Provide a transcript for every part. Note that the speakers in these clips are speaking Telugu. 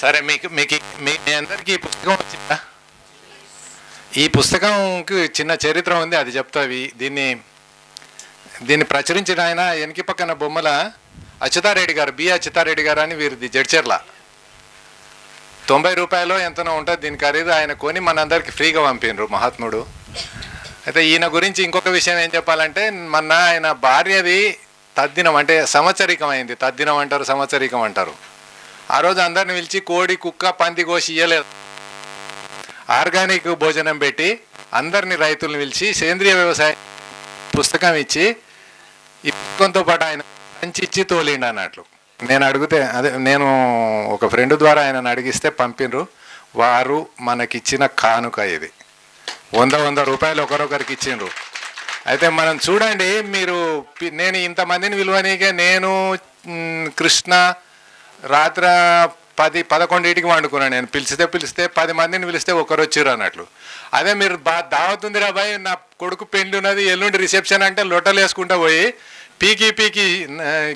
సరే, మీకు మీకు మీ అందరికీ ఈ పుస్తకం వచ్చిందా? ఈ పుస్తకంకి చిన్న చరిత్ర ఉంది, అది చెప్తావి. దీన్ని ప్రచురించిన ఆయన వెనక పక్కన బొమ్మల అచ్యుతారెడ్డి గారు, అచ్యుతారెడ్డి గారు అని వీరిది జడ్చర్ల. 90 రూపాయలు ఎంతనో ఉంటుంది దీని ఖరీదు. ఆయన కొని మనందరికీ ఫ్రీగా పంపినరు మహాత్ముడు. అయితే ఈయన గురించి ఇంకొక విషయం ఏం చెప్పాలంటే, మొన్న ఆయన భార్యది తద్దినం, అంటే సంవత్సరికం అయింది. తద్దినం అంటారు, సంవత్సరికం అంటారు. ఆ రోజు అందరిని పిలిచి కోడి, కుక్క, పంది కోసి ఇయ్యలేదు. ఆర్గానిక్ భోజనం పెట్టి అందరినీ రైతులను పిలిచి సేంద్రియ వ్యవసాయం పుస్తకం ఇచ్చి, ఈ పుస్తకంతో పాటు ఆయన సంచి ఇచ్చి తోలిండి అన్నట్లు. నేను ఒక ఫ్రెండ్ ద్వారా ఆయనను అడిగిస్తే పంపినరు. వారు మనకిచ్చిన కానుక ఇది. 100 రూపాయలు ఒకరొకరికి ఇచ్చిండ్రు. అయితే మనం చూడండి, నేను ఇంతమందిని విలువనీకే నేను కృష్ణ రాత్రి 10-11ంటికి వండుకున్నాను. నేను పిలిస్తే 10 మందిని పిలిస్తే ఒకరు వచ్చారు అన్నట్లు. అదే మీరు దావతుందిరా బాయ్, నా కొడుకు పెళ్లి ఉన్నది, ఎల్లుండి రిసెప్షన్ అంటే లొట్టలు వేసుకుంటూ పోయి పీకి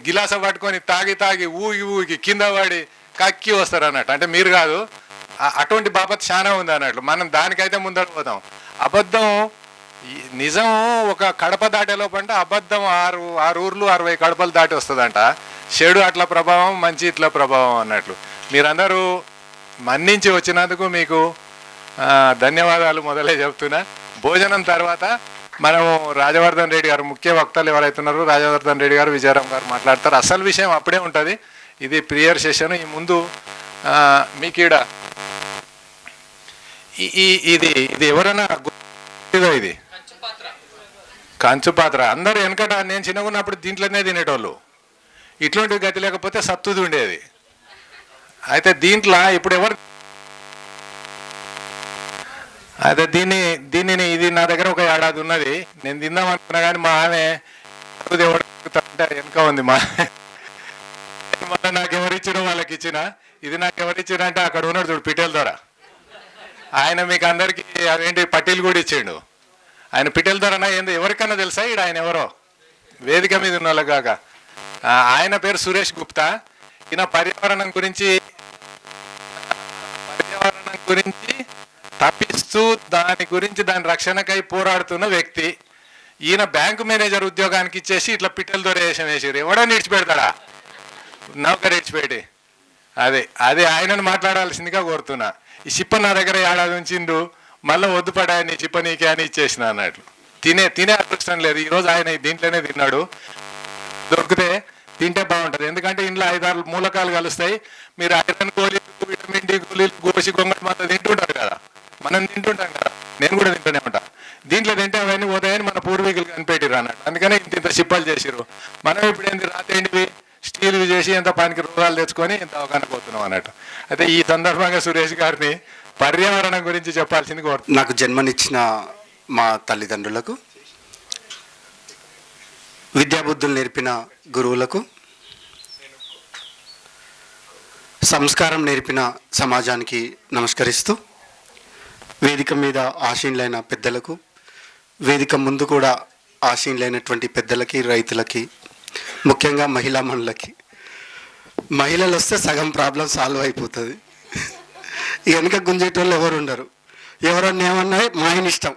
గిలాస పట్టుకొని తాగి ఊగి కింద పడి కక్కి వస్తారు అన్నట్టు. అంటే మీరు కాదు, అటువంటి బాపత్ చాలా ఉంది అన్నట్లు. మనం దానికైతే ముందర పోతాం. అబద్ధం నిజం ఒక కడప దాటేలో పంటే అబద్ధం 6 ఊర్లు 60 కడపలు దాటి వస్తుందంట. చెడు అట్లా ప్రభావం, మంచి ఇట్లా ప్రభావం అన్నట్లు. మీరందరూ మన్నించి వచ్చినందుకు మీకు ధన్యవాదాలు మొదలే చెప్తున్నా. భోజనం తర్వాత మనము రాజవర్ధన్ రెడ్డి గారు, ముఖ్య వక్తలు ఎవరైతున్నారో రాజవర్ధన్ రెడ్డి గారు, విజయరామ్ గారు మాట్లాడతారు. అసలు విషయం అప్పుడే ఉంటుంది. ఇది ప్రియర్ సెషన్. ఈ ముందు మీకీడ ఇది ఎవరైనా ఇది కంచు పాత్ర. అందరూ వెనకట నేను చిన్నగా ఉన్నప్పుడు దీంట్లోనే తినేటోళ్ళు. ఇట్లాంటి గతి లేకపోతే సత్తుది ఉండేది. అయితే దీంట్లో ఇప్పుడు ఎవరు అయితే దీనిని ఇది నా దగ్గర ఒక ఏడాది ఉన్నది. నేను తిందాం అనుకున్నా కానీ మా ఆమె వెనక ఉంది. మళ్ళీ నాకు ఎవరిచ్చినా వాళ్ళకి ఇచ్చిన. ఇది నాకు ఎవరిచ్చినా అంటే అక్కడ ఉన్నాడు చూడు పిటేల ద్వారా. ఆయన మీకు అందరికీ అదేంటి పట్టీలు కూడా ఇచ్చిండు. ఆయన పిటేల ద్వారా ఏందో ఎవరికన్నా తెలుసా ఈడ ఆయన ఎవరో వేదిక మీద ఉన్న వాళ్ళకి కాక. ఆయన పేరు సురేష్ గుప్తా. ఈయన పర్యావరణం గురించి తప్పిస్తూ దాని రక్షణకై పోరాడుతున్న వ్యక్తి. ఈయన బ్యాంకు మేనేజర్ ఉద్యోగానికి ఇచ్చేసి ఇట్లా పిట్టల ద్వారా వేసారు. ఎవడో నిడిచిపెడతాడా? నౌకరు ఇడిచిపెట్టి. అదే ఆయనను మాట్లాడాల్సిందిగా కోరుతున్నా. ఈ చిప్ప నా దగ్గర ఏడాది ఉంచిండు, మళ్ళీ వద్దు పడా నీ చిప్ప నీకే అని ఇచ్చేసిన అన్నట్లు. తినే అదృష్టం లేదు. ఈరోజు ఆయన దీంట్లోనే తిన్నాడు. దొరికితే తింటే బాగుంటుంది. ఎందుకంటే ఇంట్లో 5-6 మూలకాలు కలుస్తాయి. మీరు ఐరన్ గోళీలు, విటమిన్ డి గోళీలు, గోసి గొంగళి మాత్రం తింటుంటారు కదా, మనం తింటుంటాం కదా. నేను కూడా తింటూనే ఉంటా. దీంట్లో తింటే అవన్నీ పోతాయని మన పూర్వీకులు కనిపెట్టిరు అన్నట్టు. అందుకనే ఇంత చిప్పలు చేసిరు. మనం ఇప్పుడు ఏంటి రాతేంటివి స్టీల్వి చేసి ఎంత పనికి రోగాలు తెచ్చుకొని ఇంత అవగాహన పోతున్నాం అన్నట్టు. అయితే ఈ సందర్భంగా సురేష్ గారిని పర్యావరణం గురించి చెప్పాల్సింది కోరుతున్నాను. నాకు జన్మనిచ్చిన మా తల్లిదండ్రులకు, విద్యాబుద్ధులు నేర్పిన గురువులకు, సంస్కారం నేర్పిన సమాజానికి నమస్కరిస్తూ, వేదిక మీద ఆశీనులైన పెద్దలకు, వేదిక ముందు కూడా ఆశీనులైనటువంటి పెద్దలకి, రైతులకి, ముఖ్యంగా మహిళా మనులకి. మహిళలు వస్తే సగం ప్రాబ్లం సాల్వ్ అయిపోతుంది. వెనుక గుంజేటోళ్ళు ఎవరు ఉండరు. ఎవరన్నా ఏమన్నా మా ఆయన ఇష్టం,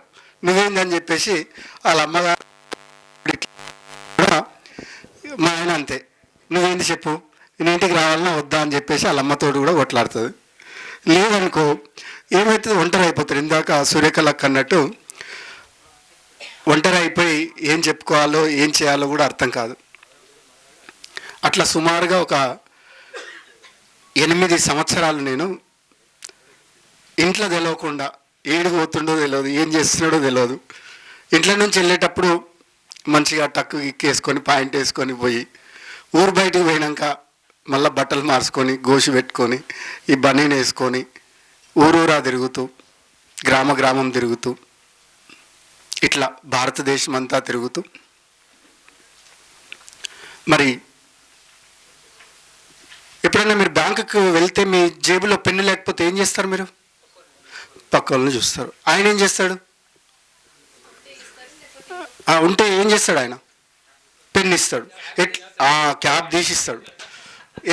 నువ్వేందని చెప్పేసి వాళ్ళ అమ్మగారు మా ఆయన అంతే, నువ్వేంది చెప్పు, నేను ఇంటికి రావాలన్నా వద్దా అని చెప్పేసి వాళ్ళ అమ్మతోడు కూడా కొట్లాడుతుంది. లేదనుకో ఏమవుతుంది, ఒంటరి అయిపోతారు. ఇందాక సూర్యకళకు అన్నట్టు ఒంటరి అయిపోయి ఏం చెప్పుకోవాలో ఏం చేయాలో కూడా అర్థం కాదు. అట్లా సుమారుగా ఒక 8 సంవత్సరాలు నేను ఇంట్లో తెలియకుండా, ఏడు పోతుండో తెలియదు, ఏం చేస్తున్నాడో తెలియదు. ఇంట్లో నుంచి వెళ్ళేటప్పుడు మంచిగా టక్కు ఇక్కేసుకొని పాయింట్ వేసుకొని పోయి, ఊరు బయటకు పోయినాక మళ్ళీ బట్టలు మార్చుకొని గోషి పెట్టుకొని ఈ బనీని వేసుకొని ఊరూరా తిరుగుతూ, గ్రామం తిరుగుతూ, ఇట్లా భారతదేశం అంతా తిరుగుతూ, మరి ఎప్పుడైనా మీరు బ్యాంకుకు వెళ్తే మీ జేబులో పెన్ను లేకపోతే ఏం చేస్తారు? మీరు పక్క వాళ్ళని చూస్తారు. ఆయన ఏం చేస్తాడు? ఉంటే ఏం చేస్తాడు? ఆయన పెన్ను ఇస్తాడు, క్యాబ్ తీసిస్తాడు.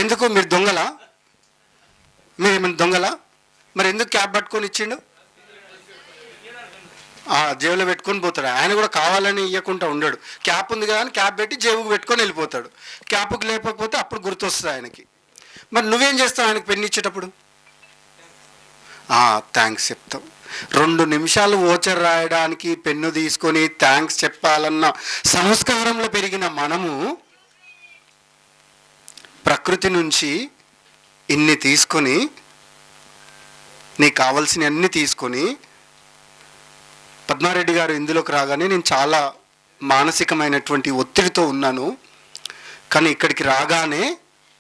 ఎందుకు? మీరు దొంగలా? మీరు ఏమైనా దొంగలా? మరి ఎందుకు క్యాప్ పట్టుకొని ఇచ్చిండు? జేబులో పెట్టుకొని పోతాడు. ఆయన కూడా కావాలని ఇవ్వకుండా ఉండడు. క్యాప్ ఉంది కదా అని క్యాప్ పెట్టి జేబుకు పెట్టుకొని వెళ్ళిపోతాడు. క్యాప్కి లేకపోతే అప్పుడు గుర్తొస్తుంది ఆయనకి. మరి నువ్వేం చేస్తావు ఆయనకి పెన్ను ఇచ్చేటప్పుడు? థ్యాంక్స్ చెప్తావు. 2 నిమిషాలు ఓచర్ రాయడానికి పెన్ను తీసుకొని థ్యాంక్స్ చెప్పాలన్న సంస్కారంలో పెరిగిన మనము ప్రకృతి నుంచి ఇన్ని తీసుకొని, నీకు కావాల్సిన అన్ని తీసుకొని, పద్మారెడ్డి గారు ఇందులోకి రాగానే నేను చాలా మానసికమైనటువంటి ఒత్తిడితో ఉన్నాను. కానీ ఇక్కడికి రాగానే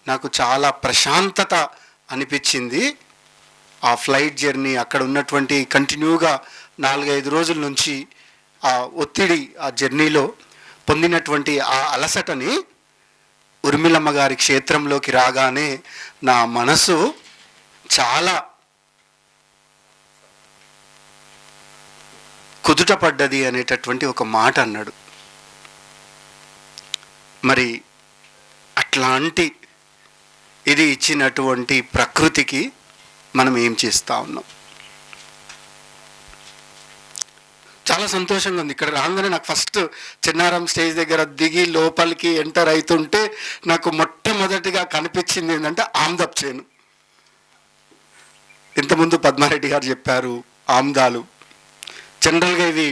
నాకు చాలా ప్రశాంతత అనిపించింది. ఆ ఫ్లైట్ జర్నీ, అక్కడ ఉన్నటువంటి కంటిన్యూగా 4-5 రోజుల నుంచి ఆ ఒత్తిడి, ఆ జర్నీలో పొందినటువంటి ఆ అలసటని ఉర్మిళమ్మ గారి క్షేత్రంలోకి రాగానే నా మనసు చాలా కుదుటపడ్డది అనేటటువంటి ఒక మాట అన్నాడు. మరి అట్లాంటి ఇది ఇచ్చినటువంటి ప్రకృతికి మనం ఏం చేస్తూ ఉన్నాం? చాలా సంతోషంగా ఉంది. ఇక్కడ రాగానే నాకు ఫస్ట్ చిన్నారం స్టేజ్ దగ్గర దిగి లోపలికి ఎంటర్ అవుతుంటే నాకు మొట్టమొదటిగా కనిపించింది ఏంటంటే ఆమ్దప్ చేను. ఇంతకుముందు పద్మారెడ్డి గారు చెప్పారు, ఆమ్దాలు జనరల్గా ఇవి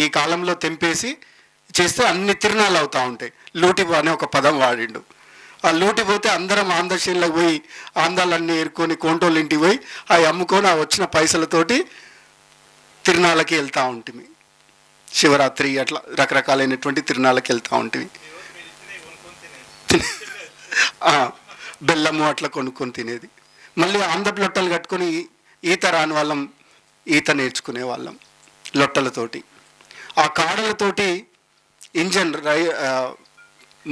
ఈ కాలంలో తెంపేసి చేస్తే అన్ని తిరణాలు అవుతూ ఉంటాయి. లూటి అనే ఒక పదం వాడిండు. ఆ లూటి పోతే అందరం ఆంధ్రశీలకు పోయి ఆందాలన్నీ ఏరుకొని కోంటోళ్ళ ఇంటికి పోయి అవి అమ్ముకొని ఆ వచ్చిన పైసలతోటి తిరణాలకి వెళ్తూ ఉంటుంది. శివరాత్రి అట్లా రకరకాలైనటువంటి తిరణాలకి వెళ్తూ ఉంటుంది. బెల్లము అట్లా కొనుక్కొని తినేది. మళ్ళీ ఆంధ్రపు లొట్టలు కట్టుకొని ఈత రాని వాళ్ళం ఈత నేర్చుకునే వాళ్ళం లొట్టలతోటి. ఆ కాడలతోటి ఇంజన్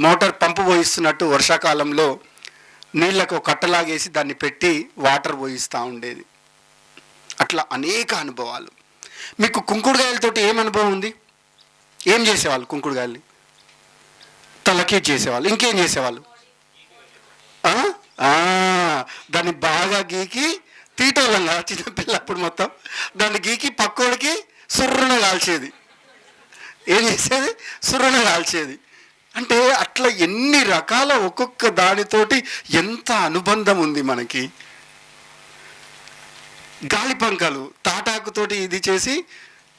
మోటార్ పంపు పోయిస్తున్నట్టు వర్షాకాలంలో నీళ్లకు కట్టలాగేసి దాన్ని పెట్టి వాటర్ పోయిస్తూ ఉండేది. అట్లా అనేక అనుభవాలు. మీకు కుంకుడుగాయలతోటి ఏం అనుభవం ఉంది? ఏం చేసేవాళ్ళు? కుంకుడుగాయల్ని తలకి చేసేవాళ్ళు. ఇంకేం చేసేవాళ్ళు? దాన్ని బాగా గీకి తీటోళ్ళంగా చిన్నపిల్లప్పుడు మొత్తం దాన్ని గీకి పక్కోడికి సుర్రున కాల్చేది. ఏం చేసేది? సుర్రున కాల్చేది. అంటే అట్లా ఎన్ని రకాల ఒక్కొక్క దానితోటి ఎంత అనుబంధం ఉంది మనకి. గాలి పంకలు తాటాకుతోటి ఇది చేసి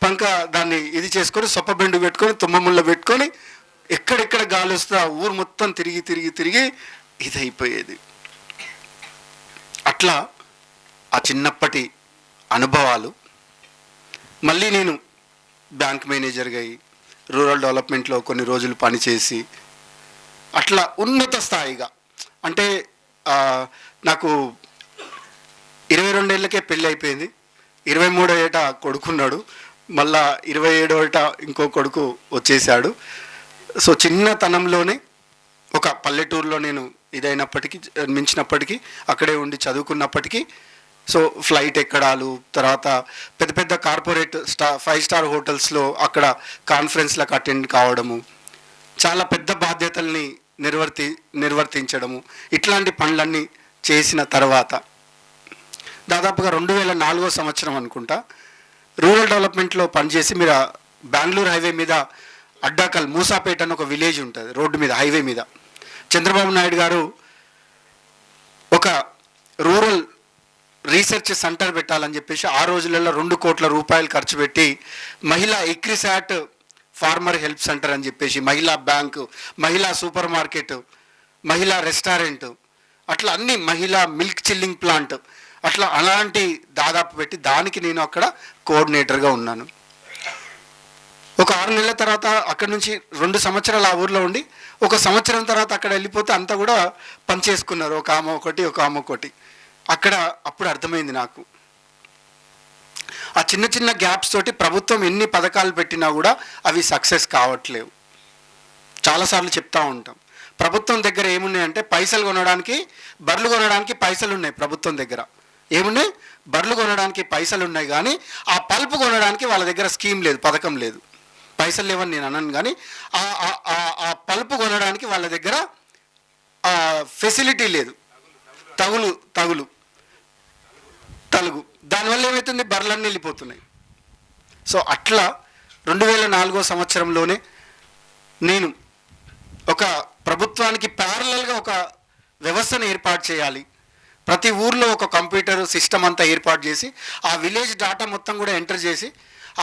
పంక దాన్ని ఇది చేసుకొని సొప్పబెండు పెట్టుకొని తుమ్మముళ్ళ పెట్టుకొని ఎక్కడెక్కడ గాలి వస్తే ఆ ఊరు మొత్తం తిరిగి తిరిగి తిరిగి ఇదైపోయేది. అట్లా ఆ చిన్నప్పటి అనుభవాలు. మళ్ళీ నేను బ్యాంక్ మేనేజర్గా అయ్యి రూరల్ డెవలప్మెంట్లో కొన్ని రోజులు పనిచేసి అట్లా ఉన్నత స్థాయిగా, అంటే నాకు 22 ఏళ్ళకే పెళ్ళి అయిపోయింది. 23వ ఏట కొడుకున్నాడు. మళ్ళా 27వ ఏట ఇంకో కొడుకు వచ్చేసాడు. సో చిన్నతనంలోనే ఒక పల్లెటూరులో నేను ఇదైనప్పటికీ మించినప్పటికీ అక్కడే ఉండి చదువుకున్నప్పటికీ సో ఫ్లైట్ ఎక్కడాలు, తర్వాత పెద్ద పెద్ద కార్పొరేట్ 5 స్టార్ హోటల్స్లో అక్కడ కాన్ఫరెన్స్లకు అటెండ్ కావడము, చాలా పెద్ద బాధ్యతల్ని నిర్వర్తించడము, ఇట్లాంటి పనులన్నీ చేసిన తర్వాత దాదాపుగా 2004వ సంవత్సరం అనుకుంటా రూరల్ డెవలప్మెంట్లో పనిచేసి మీరు బెంగళూరు హైవే మీద అడ్డాకల్ మూసాపేట అని ఒక విలేజ్ ఉంటుంది రోడ్డు మీద, హైవే మీద. చంద్రబాబు నాయుడు గారు ఒక రూరల్ రీసెర్చ్ సెంటర్ పెట్టాలని చెప్పేసి ఆ రోజులలో 2 కోట్ల రూపాయలు ఖర్చు పెట్టి మహిళా ఎక్రిసాట్ ఫార్మర్ హెల్ప్ సెంటర్ అని చెప్పేసి, మహిళా బ్యాంకు, మహిళా సూపర్ మార్కెట్, మహిళా రెస్టారెంట్, అట్లా అన్ని మహిళా మిల్క్ చిల్లింగ్ ప్లాంట్, అట్లా అలాంటి దాదాపు పెట్టి దానికి నేను అక్కడ కోఆర్డినేటర్గా ఉన్నాను. ఒక 6 నెలల తర్వాత అక్కడ నుంచి 2 సంవత్సరాలు ఆ ఊర్లో ఉండి 1 సంవత్సరం తర్వాత అక్కడ వెళ్ళిపోతే అంతా కూడా పనిచేసుకున్నారు. ఒక ఆమె ఒకటి, ఒక ఆమె ఒకటి. అక్కడ అప్పుడు అర్థమైంది నాకు ఆ చిన్న చిన్న గ్యాప్స్ తోటి ప్రభుత్వం ఎన్ని పథకాలు పెట్టినా కూడా అవి సక్సెస్ కావట్లేవు. చాలాసార్లు చెప్తా ఉంటాం, ప్రభుత్వం దగ్గర ఏమున్నాయంటే పైసలు కొనడానికి, బర్రెలు కొనడానికి పైసలు ఉన్నాయి. ప్రభుత్వం దగ్గర ఏమున్నాయి? బర్రెలు కొనడానికి పైసలు ఉన్నాయి, కానీ ఆ పల్పు కొనడానికి వాళ్ళ దగ్గర స్కీమ్ లేదు, పథకం లేదు. పైసలు లేవని నేను అన్నాను, కానీ ఆ పల్పు కొనడానికి వాళ్ళ దగ్గర ఫెసిలిటీ లేదు, తగులు. 4. దానివల్ల ఏమవుతుంది, బర్రెలన్నీ వెళ్ళిపోతున్నాయి. సో అట్లా 2004 సంవత్సరంలోనే నేను ఒక ప్రభుత్వానికి ప్యారలల్గా ఒక వ్యవస్థను ఏర్పాటు చేయాలి, ప్రతి ఊర్లో ఒక కంప్యూటర్ సిస్టమ్ అంతా ఏర్పాటు చేసి ఆ విలేజ్ డాటా మొత్తం కూడా ఎంటర్ చేసి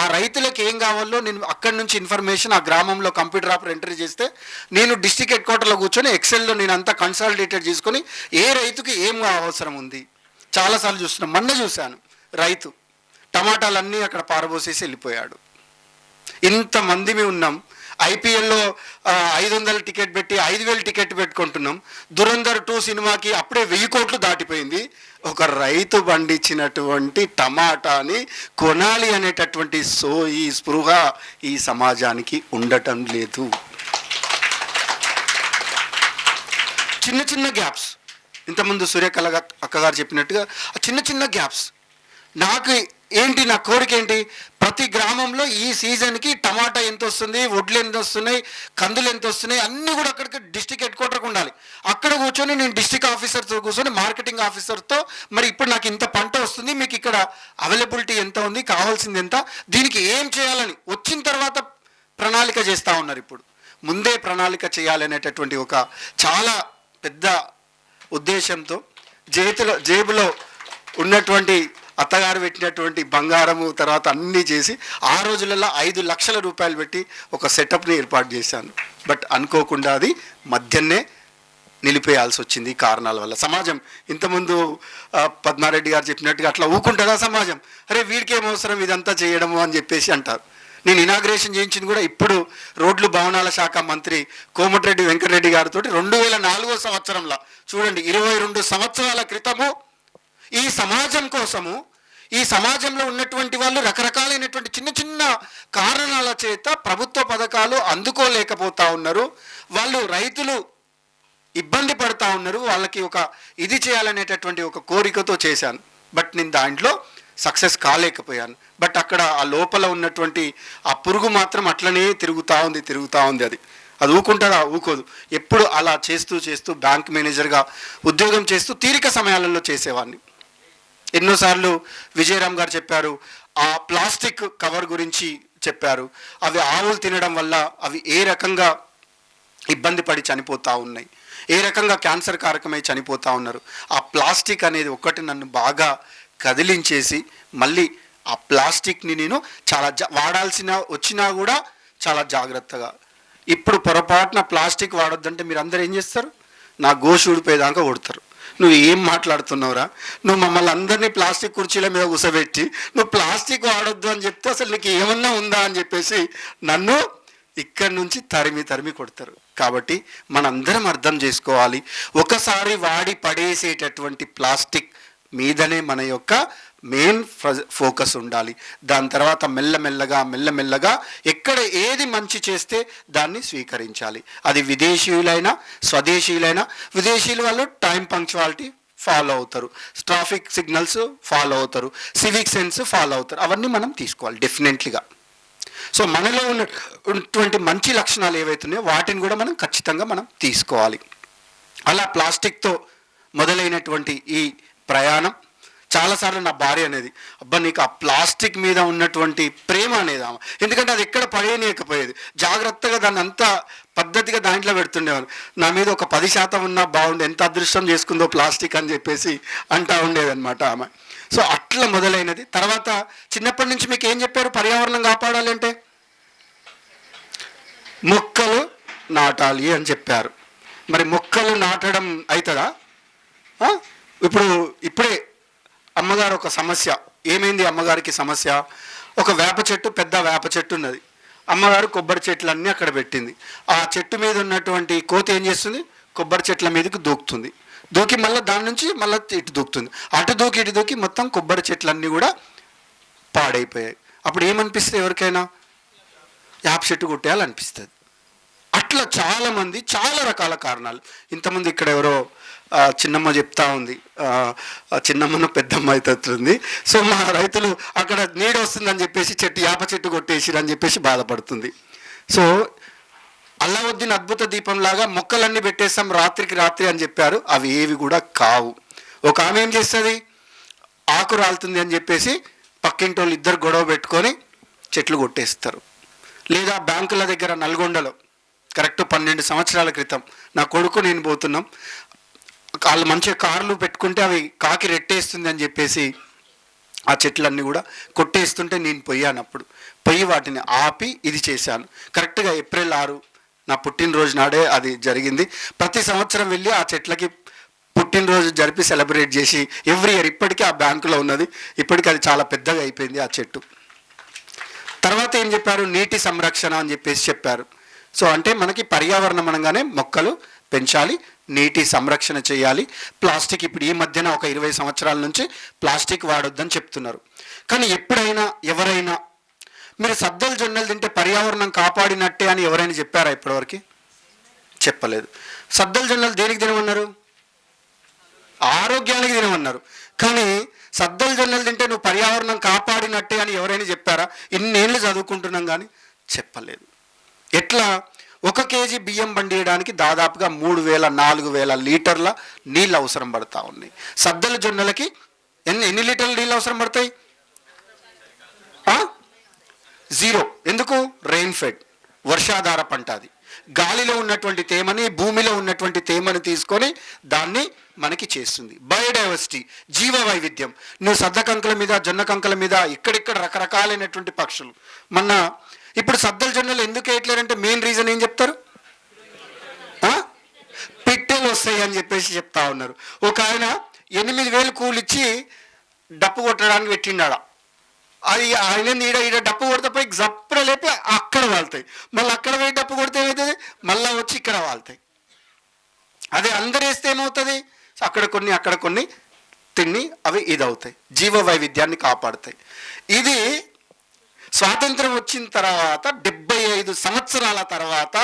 ఆ రైతులకు ఏం కావాలో నేను అక్కడి నుంచి ఇన్ఫర్మేషన్ ఆ గ్రామంలో కంప్యూటర్ ఆపర్ ఎంట్రీ చేస్తే నేను డిస్ట్రిక్ట్ హెడ్ క్వార్టర్లో కూర్చొని ఎక్సెల్లో నేను అంతా కన్సాలిడేటెడ్ చేసుకొని ఏ రైతుకి ఏం అవసరం ఉంది. చాలాసార్లు చూస్తున్నాం. మొన్న చూశాను, రైతు టమాటాలన్నీ అక్కడ పారబోసేసి వెళ్ళిపోయాడు. ఇంతమంది మేము ఉన్నాం. ఐపీఎల్లో 500 టికెట్ పెట్టి 5000 టికెట్ పెట్టుకుంటున్నాం. దురంధర్ 2 సినిమాకి అప్పుడే 1000 కోట్లు దాటిపోయింది. ఒక రైతు పండించినటువంటి టమాటాని కొనాలి అనేటటువంటి ఈ స్పృహ ఈ సమాజానికి ఉండటం లేదు. చిన్న చిన్న గ్యాప్స్, ఇంతకుముందు సూర్యకళ అక్కగారు చెప్పినట్టుగా చిన్న చిన్న గ్యాప్స్. నాకు ఏంటి, నా కోరిక ఏంటి, ప్రతి గ్రామంలో ఈ సీజన్కి టమాటా ఎంత వస్తుంది, వడ్లు ఎంత వస్తున్నాయి, కందులు ఎంత వస్తున్నాయి అన్నీ కూడా అక్కడికి డిస్ట్రిక్ట్ హెడ్ క్వార్టర్కి ఉండాలి. అక్కడ కూర్చొని నేను డిస్ట్రిక్ట్ ఆఫీసర్తో కూర్చొని మార్కెటింగ్ ఆఫీసర్తో మరి ఇప్పుడు నాకు ఇంత పంట వస్తుంది, మీకు ఇక్కడ అవైలబిలిటీ ఎంత ఉంది, కావాల్సింది ఎంత, దీనికి ఏం చేయాలని వచ్చిన తర్వాత ప్రణాళిక చేస్తూ ఉన్నారు. ఇప్పుడు ముందే ప్రణాళిక చేయాలనేటటువంటి ఒక చాలా పెద్ద ఉద్దేశంతో జేబులో ఉన్నటువంటి అత్తగారు పెట్టినటువంటి బంగారము తర్వాత అన్నీ చేసి ఆ రోజులలో 5 లక్షల రూపాయలు పెట్టి ఒక సెటప్ని ఏర్పాటు చేశాను. బట్ అనుకోకుండా అది మధ్యనే నిలిపేయాల్సి వచ్చింది కారణాల వల్ల. సమాజం ఇంతకుముందు పద్మారెడ్డి గారు చెప్పినట్టుగా అట్లా ఊకుంటుందా సమాజం, అరే వీడికి ఏం అవసరం ఇదంతా చేయడము అని చెప్పేసి అంటారు. నేను ఇనాగ్రేషన్ చేయించింది కూడా ఇప్పుడు రోడ్లు భవనాల శాఖ మంత్రి కోమటిరెడ్డి వెంకటరెడ్డి గారితో 2004 సంవత్సరంలో. చూడండి, 22 సంవత్సరాల క్రితము ఈ సమాజం కోసము, ఈ సమాజంలో ఉన్నటువంటి వాళ్ళు రకరకాలైనటువంటి చిన్న చిన్న కారణాల చేత ప్రభుత్వ పథకాలు అందుకోలేకపోతా ఉన్నారు, వాళ్ళు రైతులు ఇబ్బంది పడుతూ ఉన్నారు, వాళ్ళకి ఒక ఇది చేయాలనేటటువంటి ఒక కోరికతో చేశాను. బట్ నేను దాంట్లో సక్సెస్ కాలేకపోయాను. బట్ అక్కడ ఆ లోపల ఉన్నటువంటి ఆ పురుగు మాత్రం అట్లనే తిరుగుతూ ఉంది. అది ఊకుంటుందా? ఊకోదు. ఎప్పుడు అలా చేస్తూ బ్యాంక్ మేనేజర్గా ఉద్యోగం చేస్తూ తీరిక సమయాలలో చేసేవాడిని. ఎన్నోసార్లు విజయరామ్ గారు చెప్పారు, ఆ ప్లాస్టిక్ కవర్ గురించి చెప్పారు. అవి ఆవులు తినడం వల్ల అవి ఏ రకంగా ఇబ్బంది పడి చనిపోతూ ఉన్నాయి, ఏ రకంగా క్యాన్సర్ కారకమై చనిపోతూ ఉన్నారు. ఆ ప్లాస్టిక్ అనేది ఒక్కటి నన్ను బాగా కదిలించేసి మళ్ళీ ఆ ప్లాస్టిక్ని నేను చాలా వాడాల్సిన వచ్చినా కూడా చాలా జాగ్రత్తగా. ఇప్పుడు పొరపాటున ప్లాస్టిక్ వాడొద్దంటే మీరు అందరూ ఏం చేస్తారు, నా గోషు ఊడిపోయేదాకా కొడతారు. నువ్వు ఏం మాట్లాడుతున్నావురా, నువ్వు మమ్మల్ని అందరినీ ప్లాస్టిక్ కుర్చీల మీద కూర్చోబెట్టి నువ్వు ప్లాస్టిక్ వాడొద్దు అని చెప్తే అసలు నీకు ఏమన్నా ఉందా అని చెప్పేసి నన్ను ఇక్కడి నుంచి తరిమి కొడతారు. కాబట్టి మనందరం అర్థం చేసుకోవాలి, ఒకసారి వాడి పడేసేటటువంటి ప్లాస్టిక్ మీదనే మన యొక్క మెయిన్ ఫోకస్ ఉండాలి. దాని తర్వాత మెల్లమెల్లగా ఎక్కడ ఏది మంచి చేస్తే దాన్ని స్వీకరించాలి. అది విదేశీయులైనా స్వదేశీయులైనా, విదేశీయుల వాళ్ళు టైం పంక్చువాలిటీ ఫాలో అవుతారు, ట్రాఫిక్ సిగ్నల్స్ ఫాలో అవుతారు, సివిక్ సెన్స్ ఫాలో అవుతారు. అవన్నీ మనం తీసుకోవాలి డెఫినెట్లీగా. సో మనలో ఉన్నటువంటి మంచి లక్షణాలు ఏవైతున్నాయో వాటిని కూడా మనం ఖచ్చితంగా మనం తీసుకోవాలి. అలా ప్లాస్టిక్తో మొదలైనటువంటి ఈ ప్రయాణం చాలాసార్లు నా భార్య అనేది, అబ్బా నీకు ఆ ప్లాస్టిక్ మీద ఉన్నటువంటి ప్రేమ అనేది ఆమె, ఎందుకంటే అది ఎక్కడ పడేయలేకపోయేది, జాగ్రత్తగా దాన్ని అంతా పద్ధతిగా దాంట్లో పెడుతుండేవారు. నా మీద ఒక 10% ఉన్నా బాగుండే, ఎంత అదృష్టం చేసుకుందో ప్లాస్టిక్ అని చెప్పేసి అంటూ ఉండేదన్నమాట ఆమె. సో అట్లా మొదలైనది. తర్వాత చిన్నప్పటి నుంచి మీకు ఏం చెప్పారు, పర్యావరణం కాపాడాలి అంటే మొక్కలు నాటాలి అని చెప్పారు. మరి మొక్కలు నాటడం అవుతుందా? ఇప్పుడే అమ్మగారు ఒక సమస్య, ఏమైంది అమ్మగారికి సమస్య, ఒక వేప చెట్టు, పెద్ద వేప చెట్టు ఉన్నది. అమ్మగారు కొబ్బరి చెట్లన్నీ అక్కడ పెట్టింది. ఆ చెట్టు మీద ఉన్నటువంటి కోతి ఏం చేస్తుంది, కొబ్బరి చెట్ల మీదకి దూకి మళ్ళీ దాని నుంచి మళ్ళీ ఇటు దూకుతుంది, అటు దూకి మొత్తం కొబ్బరి చెట్లన్నీ కూడా పాడైపోయాయి. అప్పుడు ఏమనిపిస్తుంది ఎవరికైనా, వేప చెట్టు కొట్టేయాలనిపిస్తుంది. అట్లా చాలామంది చాలా రకాల కారణాలు. ఇంతకుముందు ఇక్కడ ఎవరో చిన్నమ్మ చెప్తా ఉంది, చిన్నమ్మను పెద్దమ్మ అవుతుంది. సో మా రైతులు అక్కడ నీడ వస్తుందని చెప్పేసి వేప చెట్టు కొట్టేసిరు అని చెప్పేసి బాధపడుతుంది. సో అల్లావుద్దీన్ అద్భుత దీపంలాగా మొక్కలన్నీ పెట్టేస్తాం రాత్రికి రాత్రి అని చెప్పారు, అవి ఏవి కూడా కావు. ఒక ఆమె ఏం చేస్తుంది, ఆకు రాలుతుంది అని చెప్పేసి పక్కింటి వాళ్ళు ఇద్దరు గొడవ పెట్టుకొని చెట్లు కొట్టేస్తారు. లేదా బ్యాంకుల దగ్గర నల్గొండలో కరెక్ట్ 12 సంవత్సరాల క్రితం నా కొడుకు నేను పోతున్నాం, వాళ్ళు మంచిగా కార్లు పెట్టుకుంటే అవి కాకి రెట్టేస్తుంది అని చెప్పేసి ఆ చెట్లన్నీ కూడా కొట్టేస్తుంటే నేను పోయాను. అప్పుడు పోయి వాటిని ఆపి ఇది చేశాను. కరెక్ట్గా ఏప్రిల్ 6 నా పుట్టినరోజు నాడే అది జరిగింది. ప్రతి సంవత్సరం వెళ్ళి ఆ చెట్లకి పుట్టినరోజు జరిపి సెలబ్రేట్ చేసి ఎవ్రీ ఇయర్ ఇప్పటికీ ఆ బ్యాంకులో ఉన్నది. ఇప్పటికీ అది చాలా పెద్దగా అయిపోయింది ఆ చెట్టు. తర్వాత ఏం చెప్పారు, నీటి సంరక్షణ అని చెప్పేసి చెప్పారు. సో అంటే మనకి పర్యావరణం అనగానే మొక్కలు పెంచాలి, నీటి సంరక్షణ చేయాలి. ప్లాస్టిక్ ఇప్పుడు ఈ మధ్యన ఒక 20 సంవత్సరాల నుంచి ప్లాస్టిక్ వాడొద్దని చెప్తున్నారు. కానీ ఎప్పుడైనా ఎవరైనా మీరు సద్దలు జొన్నలు తింటే పర్యావరణం కాపాడినట్టే అని ఎవరైనా చెప్పారా ఇప్పటివరకు? చెప్పలేదు. సద్దలు జొన్నలు దేనికి తినమన్నారు? ఆరోగ్యానికి తినమన్నారు. కానీ సద్దలు జొన్నలు తింటే నువ్వు పర్యావరణం కాపాడినట్టే అని ఎవరైనా చెప్పారా? ఇన్నేళ్ళు చదువుకుంటున్నాం కానీ చెప్పలేదు. ఎట్లా? 1 కేజీ బియ్యం పండియడానికి దాదాపుగా 3,000-4,000 లీటర్ల నీళ్ళు అవసరం పడతా ఉన్నాయి. సద్దల జొన్నలకి ఎన్ని లీటర్ల నీళ్ళు అవసరం పడతాయి? 0. ఎందుకు? రెయిన్ ఫెడ్, వర్షాధార పంట. అది గాలిలో ఉన్నటువంటి తేమని, భూమిలో ఉన్నటువంటి తేమని తీసుకొని దాన్ని మనకి చేస్తుంది. బయోడైవర్సిటీ, జీవ వైవిధ్యం. నువ్వు సద్ద కంకుల మీద, జొన్న కంకుల మీద ఇక్కడిక్కడ రకరకాలైనటువంటి పక్షులు. ఇప్పుడు సద్దల జొన్నలు ఎందుకు వేయట్లేరంటే మెయిన్ రీజన్ ఏం చెప్తారు? పిట్టెలు వస్తాయి అని చెప్పేసి చెప్తా ఉన్నారు. ఒక ఆయన 8,000 కూలిచ్చి డప్పు కొట్టడానికి పెట్టిండాడ. అది ఆయన ఈడ డప్పు కొడితే పోయి జప్పున లేపి అక్కడ వాళ్తాయి. మళ్ళీ అక్కడ పోయి డప్పు కొడితే ఏమవుతుంది? మళ్ళీ వచ్చి ఇక్కడ వాళ్తాయి. అదే అందరు వేస్తే ఏమవుతుంది? అక్కడ కొన్ని తిని అవి ఇదవుతాయి, జీవ వైవిధ్యాన్ని కాపాడుతాయి. ఇది స్వాతంత్రం వచ్చిన తర్వాత 75 సంవత్సరాల తర్వాత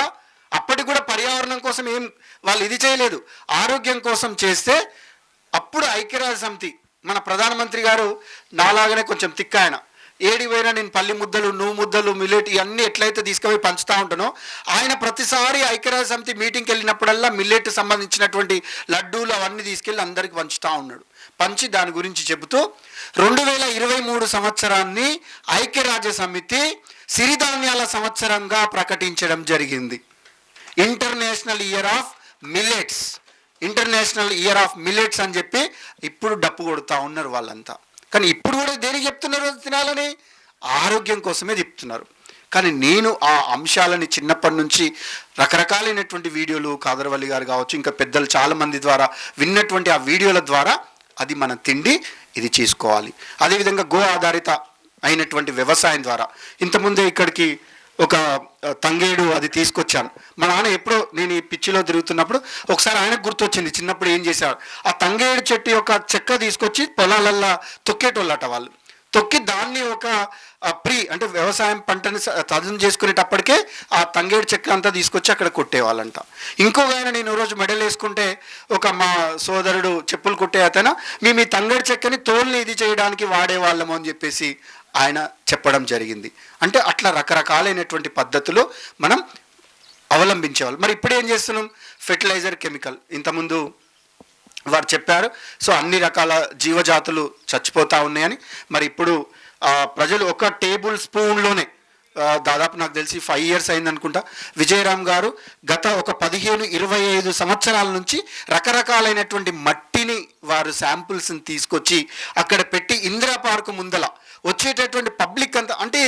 అప్పటికి కూడా పర్యావరణం కోసం ఏం వాళ్ళు ఇది చేయలేదు, ఆరోగ్యం కోసం చేస్తే అప్పుడు ఐక్యరాజ్య సమితి మన ప్రధానమంత్రి గారు నాలాగానే కొంచెం తిక్కాయన, ఏడిపోయినా నేను పల్లి ముద్దలు, నువ్వు ముద్దలు, మిల్లెట్ ఇవన్నీ ఎట్లయితే తీసుకుపోయి పంచుతూ ఉంటానో ఆయన ప్రతిసారి ఐక్యరాజ్య సమితి మీటింగ్కి వెళ్ళినప్పుడల్లా మిల్లెట్ సంబంధించినటువంటి లడ్డూలు అవన్నీ తీసుకెళ్ళి అందరికి పంచుతూ ఉన్నాడు. పంచి దాని గురించి చెబుతూ 2023 సంవత్సరాన్ని ఐక్యరాజ్య సమితి సిరిధాన్యాల సంవత్సరంగా ప్రకటించడం జరిగింది. International year of millets, international year of millets అని చెప్పి ఇప్పుడు డప్పు కొడుతూ ఉన్నారు వాళ్ళంతా. కానీ ఇప్పుడు కూడా దేనికి చెప్తున్నారు? తినాలని, ఆరోగ్యం కోసమే చెప్తున్నారు. కానీ నేను ఆ అంశాలని చిన్నప్పటి నుంచి రకరకాలైనటువంటి వీడియోలు, కాదరవల్లి గారు కావచ్చు, ఇంకా పెద్దలు చాలామంది ద్వారా విన్నటువంటి ఆ వీడియోల ద్వారా అది మన తిండి, ఇది చేసుకోవాలి. అదేవిధంగా గో ఆధారిత అయినటువంటి వ్యవసాయం ద్వారా ఇంతకుముందే ఇక్కడికి ఒక తంగేడు అది తీసుకొచ్చాను. మా నాన్న ఎప్పుడో నేను ఈ పిచ్చిలో తిరుగుతున్నప్పుడు ఒకసారి ఆయనకు గుర్తొచ్చింది, చిన్నప్పుడు ఏం చేశారు, ఆ తంగేడు చెట్టు యొక్క చెక్క తీసుకొచ్చి పొలాలల్లా తొక్కేటోళ్ళట వాళ్ళు. తొక్కి దాన్ని ఒక అంటే వ్యవసాయం పంటని చదును చేసుకునేటప్పటికే ఆ తంగేడు చెక్క అంతా తీసుకొచ్చి అక్కడ కొట్టేవాళ్ళంట. ఇంకొక ఆయన నేను రోజు మెడల్ వేసుకుంటే ఒక మా సోదరుడు చెప్పులు కుట్టే అతను మేము ఈ తంగేడు చెక్కని తోల్ని ఇది చేయడానికి వాడేవాళ్ళము అని చెప్పేసి ఆయన చెప్పడం జరిగింది. అంటే అట్లా రకరకాలైనటువంటి పద్ధతులు మనం అవలంబించేవాళ్ళు. మరి ఇప్పుడు ఏం చేస్తున్నాం? Fertilizer, chemical. ఇంతకుముందు వారు చెప్పారు. సో అన్ని రకాల జీవజాతులు చచ్చిపోతూ ఉన్నాయని. మరి ఇప్పుడు ప్రజలు ఒక టేబుల్ స్పూన్లోనే దాదాపు నాకు తెలిసి 5 ఇయర్స్ అయిందనుకుంటా, విజయరామ్ గారు గత ఒక 15-25 సంవత్సరాల నుంచి రకరకాలైనటువంటి మట్టిని వారు శాంపుల్స్ని తీసుకొచ్చి అక్కడ పెట్టి ఇందిరా పార్కు ముందల వచ్చేటటువంటి పబ్లిక్ అంతా, అంటే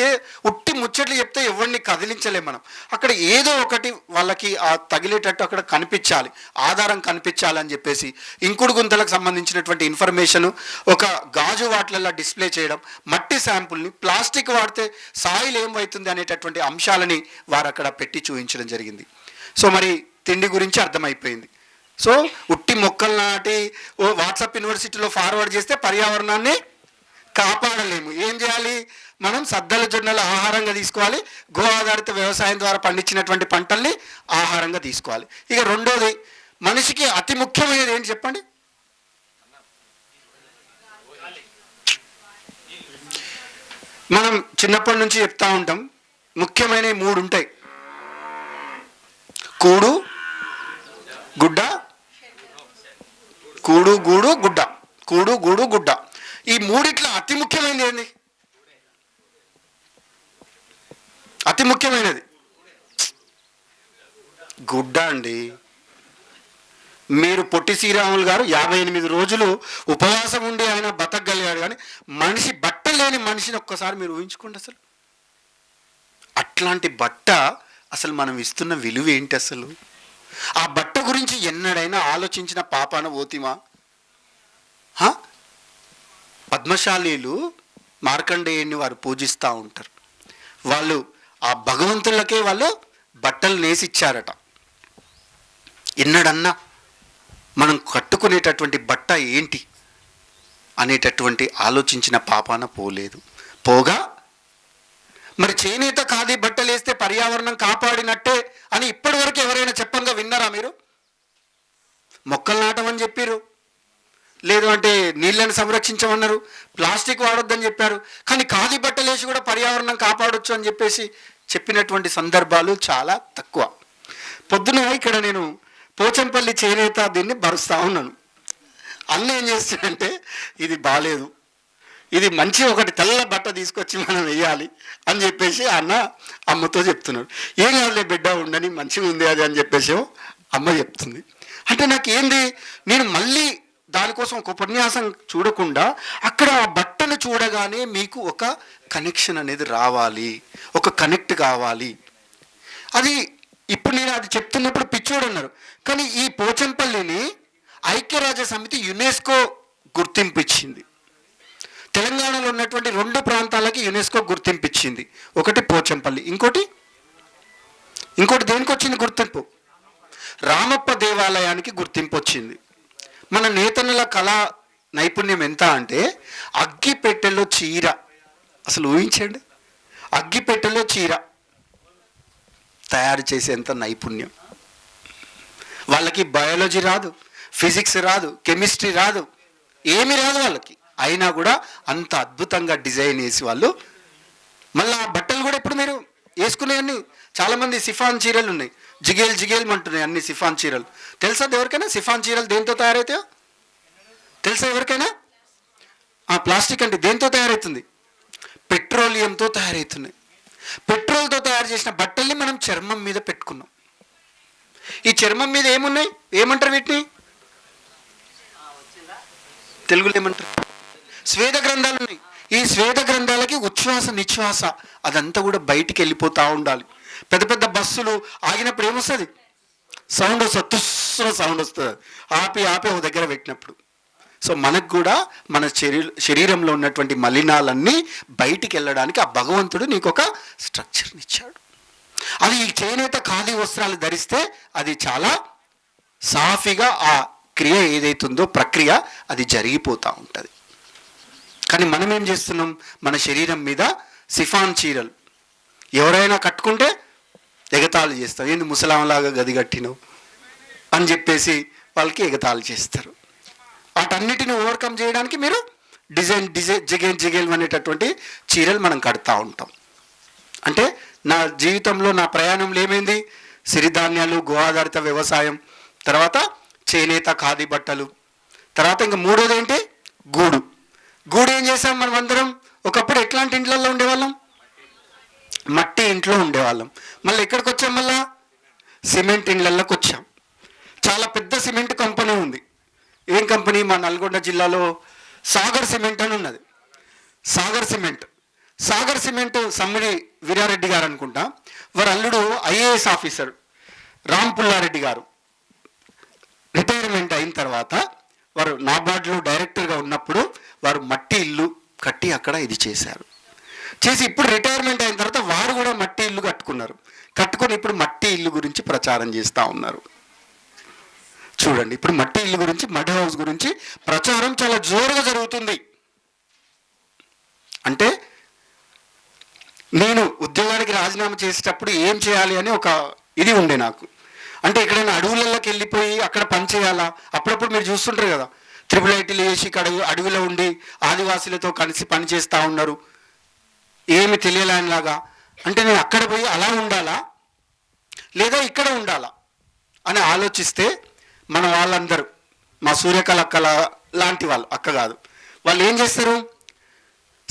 ఉట్టి ముచ్చట్లు చెప్తే ఎవరిని కదిలించలేం మనం. అక్కడ ఏదో ఒకటి వాళ్ళకి తగిలేటట్టు అక్కడ కనిపించాలి, ఆధారం కనిపించాలని చెప్పేసి ఇంకుడు గుంతలకు సంబంధించినటువంటి ఇన్ఫర్మేషను ఒక గాజు వాటిలలో డిస్ప్లే చేయడం, మట్టి శాంపుల్ని, ప్లాస్టిక్ వాడితే సాయిల్ ఏమవుతుంది అనేటటువంటి అంశాలని వారు అక్కడ పెట్టి చూపించడం జరిగింది. సో మరి తిండి గురించి అర్థమైపోయింది. సో ఉట్టి మొక్కలు నాటి వాట్సాప్ యూనివర్సిటీలో ఫార్వర్డ్ చేస్తే పర్యావరణాన్ని కాపాడలేము. ఏం చేయాలి? మనం సద్దల జొన్నలు ఆహారంగా తీసుకోవాలి, గో ఆధారిత వ్యవసాయం ద్వారా పండించినటువంటి పంటల్ని ఆహారంగా తీసుకోవాలి. ఇక రెండోది, మనిషికి అతి ముఖ్యమైనది ఏంటి చెప్పండి? మనం చిన్నప్పటి నుంచి చెప్తా ఉంటాం, ముఖ్యమైనవి 3 ఉంటాయి: కూడు, గుడ్డ, కూడు, గూడు, గుడ్డ. కూడు, గూడు, గుడ్డ. ఈ గుడ్డ అండి. మీరు పొట్టి శ్రీరాములు గారు 58 రోజులు ఉపవాసం ఉండి ఆయన బతకగలిగాడు, కానీ మనిషి బట్ట లేని మనిషిని ఒక్కసారి మీరు ఊహించుకోండి. అసలు అట్లాంటి బట్ట అసలు మనం ఇస్తున్న విలువ ఏంటి? అసలు ఆ బట్ట గురించి ఎన్నడైనా ఆలోచించిన పాపాన పోతిమా? పద్మశాలీలు మార్కండేయుని వారు పూజిస్తూ ఉంటారు. వాళ్ళు ఆ భగవంతులకే వాళ్ళు బట్టలు నేసిచ్చారట. ఎన్నడన్నా మనం కట్టుకునేటటువంటి బట్ట ఏంటి అనేటటువంటి ఆలోచించిన పాపాన పోలేదు. పోగా మరి చేనేత ఖాదీ బట్టలు వేస్తే పర్యావరణం కాపాడినట్టే అని ఇప్పటి వరకు ఎవరైనా చెప్పంగా విన్నారా మీరు? మొక్కలు నాటమని చెప్పారు, లేదు అంటే నీళ్ళని సంరక్షించమన్నారు, ప్లాస్టిక్ వాడొద్దని చెప్పారు, కానీ ఖాదీ బట్టలు వేసి కూడా పర్యావరణం కాపాడొచ్చు అని చెప్పేసి చెప్పినటువంటి సందర్భాలు చాలా తక్కువ. పొద్దున ఇక్కడ నేను పోచంపల్లి చేనేత దీన్ని భరుస్తూ ఉన్నాను. అన్న ఏం చేస్తాడంటే, ఇది బాగాలేదు, ఇది మంచి ఒకటి తెల్ల బట్ట తీసుకొచ్చి మనం వేయాలి అని చెప్పేసి అన్న అమ్మతో చెప్తున్నాడు. ఏం కాదులే బిడ్డ, ఉండని మంచిగా ఉంది అది అని చెప్పేసి అమ్మ చెప్తుంది. అంటే నాకు ఏంది, నేను మళ్ళీ దానికోసం ఒక ఉపన్యాసం చూడకుండా అక్కడ ఆ బట్టను చూడగానే మీకు ఒక కనెక్షన్ అనేది రావాలి, ఒక కనెక్ట్ కావాలి. అది ఇప్పుడు నేను అది చెప్తున్నప్పుడు పిచ్చోడు అన్నారు, కానీ ఈ పోచంపల్లిని ఐక్యరాజ్య సమితి యునెస్కో గుర్తింపు ఇచ్చింది. తెలంగాణలో ఉన్నటువంటి 2 ప్రాంతాలకి యునెస్కో గుర్తింపు ఇచ్చింది. ఒకటి పోచంపల్లి, ఇంకోటి దేనికి వచ్చింది గుర్తింపు? రామప్ప దేవాలయానికి గుర్తింపు వచ్చింది. మన నేతనుల కళా నైపుణ్యం ఎంత అంటే, అగ్గిపెట్టెలో చీర, అసలు ఊహించండి, అగ్గిపెట్టెలో చీర తయారు చేసేంత నైపుణ్యం. వాళ్ళకి బయాలజీ రాదు, ఫిజిక్స్ రాదు, కెమిస్ట్రీ రాదు, ఏమీ రాదు వాళ్ళకి, అయినా కూడా అంత అద్భుతంగా డిజైన్ వేసి వాళ్ళు. మళ్ళీ ఆ బట్టలు కూడా ఇప్పుడు మీరు వేసుకునేవన్నీ చాలామంది సిఫాన్ చీరలు ఉన్నాయి, జిగేల్ అంటున్నాయి అన్ని సిఫాన్ చీరలు. తెలుసా ఎవరికైనా సిఫాన్ చీరలు దేంతో తయారవుతాయో? తెలుసా ఎవరికైనా? ప్లాస్టిక్ అంటే దేంతో తయారవుతుంది? పెట్రోలియంతో తయారవుతున్నాయి. పెట్రోల్తో తయారు చేసిన బట్టల్ని మనం చర్మం మీద పెట్టుకున్నాం. ఈ చర్మం మీద ఏమున్నాయి, ఏమంటారు వీటిని? తెలుగులో ఏమంటారు? స్వేద గ్రంథాలు ఉన్నాయి. ఈ స్వేద గ్రంథాలకి ఉచ్ఛ్వాస నిశ్వాస అదంతా కూడా బయటికి వెళ్ళిపోతూ ఉండాలి. పెద్ద పెద్ద బస్సులు ఆగినప్పుడు ఏమొస్తుంది? సౌండ్ వస్తుంది, తుస్సున సౌండ్ వస్తుంది, ఆపి ఒక దగ్గర పెట్టినప్పుడు. సో మనకు కూడా మన శరీరంలో ఉన్నటువంటి మలినాలన్నీ బయటికి వెళ్ళడానికి ఆ భగవంతుడు నీకు ఒక స్ట్రక్చర్ని ఇచ్చాడు. అది ఈ చేనేత ఖాదీ వస్త్రాలు ధరిస్తే అది చాలా సాఫీగా ఆ క్రియ ఏదైతుందో ప్రక్రియ అది జరిగిపోతూ ఉంటుంది. కానీ మనం ఏం చేస్తున్నాం, మన శరీరం మీద సిఫాన్ చీరలు ఎవరైనా కట్టుకుంటే ఎగతాళి చేస్తారు, ఏంది ముసలాంలాగా గది కట్టినవు అని చెప్పేసి వాళ్ళకి ఎగతాళి చేస్తారు. వాటన్నిటిని ఓవర్కమ్ చేయడానికి మీరు డిజైన్ జిగేల్ అనేటటువంటి చీరలు మనం కడతా ఉంటాం. అంటే నా జీవితంలో నా ప్రయాణంలో ఏమైంది, సిరిధాన్యాలు, గో ఆధారిత వ్యవసాయం, తర్వాత చేనేత ఖాదీ బట్టలు, తర్వాత ఇంకా మూడోది ఏంటి, గూడు ఏం చేసాం మనం అందరం? ఒకప్పుడు ఎట్లాంటి ఇంట్లలో ఉండేవాళ్ళం? మట్టి ఇంట్లో ఉండేవాళ్ళం. మళ్ళీ ఎక్కడికి వచ్చాం? మళ్ళా సిమెంట్ ఇండ్లలోకి వచ్చాం. చాలా పెద్ద సిమెంట్ కంపెనీ ఉంది. ఏం కంపెనీ? మా నల్గొండ జిల్లాలో సాగర్ సిమెంట్ అని ఉన్నది. సాగర్ సిమెంట్ సమ్మిడి వీరారెడ్డి గారు అనుకుంటా, వారు అల్లుడు ఐఏఎస్ ఆఫీసర్ రామ్ పుల్లారెడ్డి గారు రిటైర్మెంట్ అయిన తర్వాత వారు నాబార్డ్లో డైరెక్టర్గా ఉన్నప్పుడు వారు మట్టి ఇల్లు కట్టి అక్కడ ఇది చేశారు. చేసి ఇప్పుడు రిటైర్మెంట్ అయిన తర్వాత వారు కూడా మట్టి ఇల్లు కట్టుకొని ఇప్పుడు మట్టి ఇల్లు గురించి ప్రచారం చేస్తూ ఉన్నారు. చూడండి, ఇప్పుడు మట్టి ఇల్లు గురించి, మడ్ హౌస్ గురించి ప్రచారం చాలా జోరుగా జరుగుతుంది. అంటే నేను ఉద్యోగానికి రాజీనామా చేసేటప్పుడు ఏం చేయాలి అని ఒక ఇది ఉండే నాకు. అంటే ఎక్కడైనా అడవులలోకి వెళ్ళిపోయి అక్కడ పని చేయాలా? అప్పుడప్పుడు మీరు చూస్తుంటారు కదా, IIITలు వేసి ఇక్కడ అడవిలో ఉండి ఆదివాసులతో కలిసి పని చేస్తూ ఉన్నారు, ఏమి తెలియలేనిలాగా. అంటే నేను అక్కడ పోయి అలా ఉండాలా లేదా ఇక్కడ ఉండాలా అని ఆలోచిస్తే మన వాళ్ళందరూ, మా సూర్యకళ అక్క లాంటి వాళ్ళు, అక్క కాదు, వాళ్ళు ఏం చేస్తారు,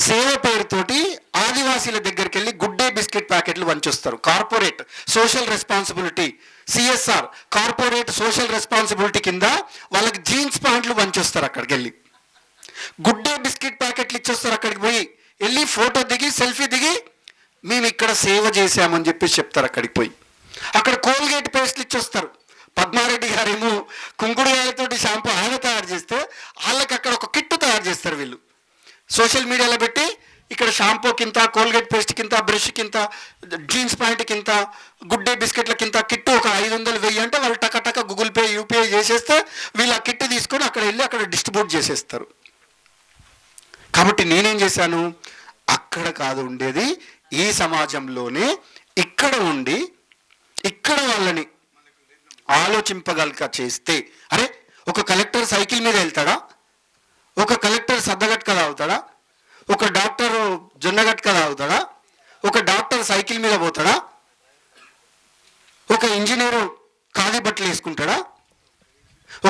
సేవ పేరుతోటి ఆదివాసీల దగ్గరికి వెళ్ళి గుడ్ డే బిస్కెట్ ప్యాకెట్లు పంచొస్తారు. Corporate social responsibility, CSR, corporate social responsibility కింద వాళ్ళకి జీన్స్ ప్యాంట్లు పంచొస్తారు. అక్కడికి వెళ్ళి గుడ్ డే బిస్కెట్ ప్యాకెట్లు ఇచ్చొస్తారు. అక్కడికి పోయి వెళ్ళి ఫోటో దిగి సెల్ఫీ దిగి మేము ఇక్కడ సేవ చేశామని చెప్పేసి చెప్తారు. అక్కడికి పోయి అక్కడ కోల్గేట్ పేస్ట్లు ఇచ్చొస్తారు. పద్మారెడ్డి గారేమో కుంకుడుగాయలతోటి షాంపూ ఆయన తయారు చేస్తే వాళ్ళకి అక్కడ ఒక కిట్టు తయారు చేస్తారు. వీళ్ళు సోషల్ మీడియాలో పెట్టి ఇక్కడ షాంపూ కింద, కోల్గేట్ పేస్ట్ కింద, బ్రష్ కింద, జీన్స్ ప్యాంట్ కింద, గుడ్ డే బిస్కెట్ల కింద కిట్టు ఒక 500 1000 అంటే వాళ్ళు టక గూగుల్ పే యూపీఐ చేసేస్తే వీళ్ళు ఆ కిట్టు తీసుకొని అక్కడ వెళ్ళి అక్కడ డిస్ట్రిబ్యూట్ చేసేస్తారు. కాబట్టి నేనేం చేశాను, అక్కడ కాదు ఉండేది, ఈ సమాజంలోనే ఇక్కడ ఉండి ఇక్కడ వాళ్ళని ఆలోచింపగలక చేస్తే, అరే ఒక కలెక్టర్ సైకిల్ మీద వెళ్తాడా, ఒక కలెక్టర్ సద్దగట్క తాగుతాడా, ఒక డాక్టర్ జొన్నగట్క తాగుతాడా, ఒక డాక్టర్ సైకిల్ మీద పోతాడా, ఒక ఇంజనీరు ఖాదీ బట్టలు వేసుకుంటాడా,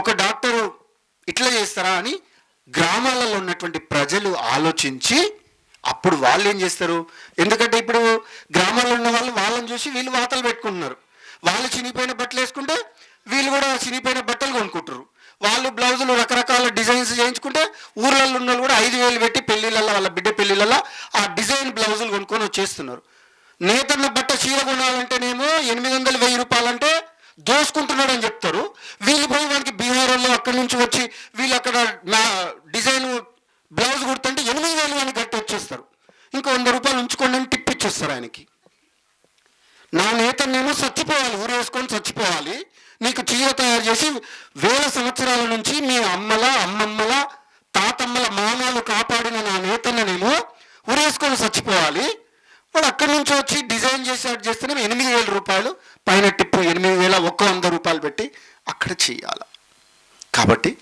ఒక డాక్టరు ఇట్లా చేస్తారా అని గ్రామాలలో ఉన్నటువంటి ప్రజలు ఆలోచించి అప్పుడు వాళ్ళు ఏం చేస్తారు. ఎందుకంటే ఇప్పుడు గ్రామాల్లో ఉన్న వాళ్ళు వాళ్ళని చూసి వీళ్ళు వాతలు పెట్టుకుంటున్నారు. వాళ్ళు చినిపోయిన బట్టలు వేసుకుంటే వీళ్ళు కూడా చినిపోయిన బట్టలు కొనుక్కుంటారు. వాళ్ళు బ్లౌజులు రకరకాల డిజైన్స్ చేయించుకుంటే ఊర్లలో ఉన్న వాళ్ళు కూడా 5,000 పెట్టి పెళ్ళిళ్ళల్లో, వాళ్ళ బిడ్డ పెళ్ళిళ్ళల్లో ఆ డిజైన్ బ్లౌజులు కొనుక్కొని వచ్చేస్తున్నారు. నేతన్న బట్ట చీర కొనాలంటేనేమో 800 1000 రూపాయలంటే దోసుకుంటున్నాడు అని చెప్తారు. వీళ్ళు పోయి వానికి బీహార్లో అక్కడి నుంచి వచ్చి వీళ్ళు అక్కడ డిజైన్ బ్లౌజ్ కుడుతుంటే 8,000 అని కట్టి వచ్చేస్తారు. ఇంకో 100 రూపాయలు ఉంచుకోండి అని టిప్ ఇచ్చేస్తారు ఆయనకి. నా నేతనేమో చచ్చిపోవాలి, ఊరు వేసుకొని చచ్చిపోవాలి, నీకు చీర తయారు చేసి 1000 సంవత్సరాల నుంచి మీ అమ్మల అమ్మమ్మల తాతమ్మల మామాలు కాపాడిన నా నేతనేమో ఊరేసుకొని చచ్చిపోవాలి. వాడు అక్కడి నుంచి వచ్చి డిజైన్ చేసి చేస్తేనే 8,000 రూపాయలు పైన టిప్పు 8,000 100 రూపాయలు పెట్టి అక్కడ చేయాలి. కాబట్టి